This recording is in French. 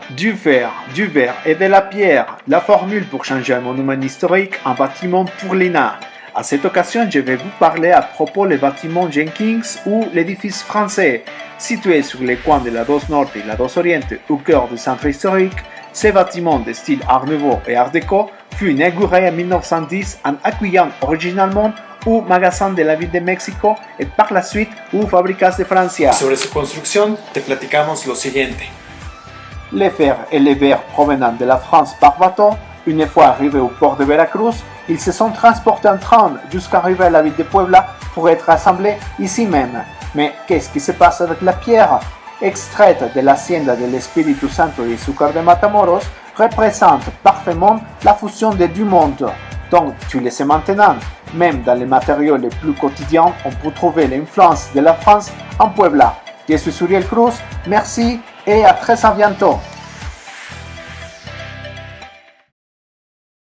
Du fer, du verre et de la pierre, la formule pour changer un monument historique en bâtiment pour l'ENA. À cette occasion, je vais vous parler à propos du bâtiment Jenkins ou l'édifice français. Situé sur les coins de la Dos Nord et la Dos Oriente au cœur du centre historique, ce bâtiment de style Art Nouveau et Art Déco fut inauguré en 1910 en accueillant originalement un magasin de la ville de México et par la suite un Fábricas de Francia. Sobre su construcción te platicamos lo siguiente. Les fers et les verres provenant de la France par bateau, une fois arrivés au port de Veracruz, ils se sont transportés en train jusqu'à arriver à la ville de Puebla pour être assemblés ici même. Mais qu'est-ce qui se passe avec la pierre? Extraite de l'hacienda del Espíritu Santo et Izúcar de Matamoros, représente parfaitement la fusion des deux mondes. Donc, tu le sais maintenant, même dans les matériaux les plus quotidiens, on peut trouver l'influence de la France en Puebla. Je suis Uriel Cruz, merci et à très bientôt.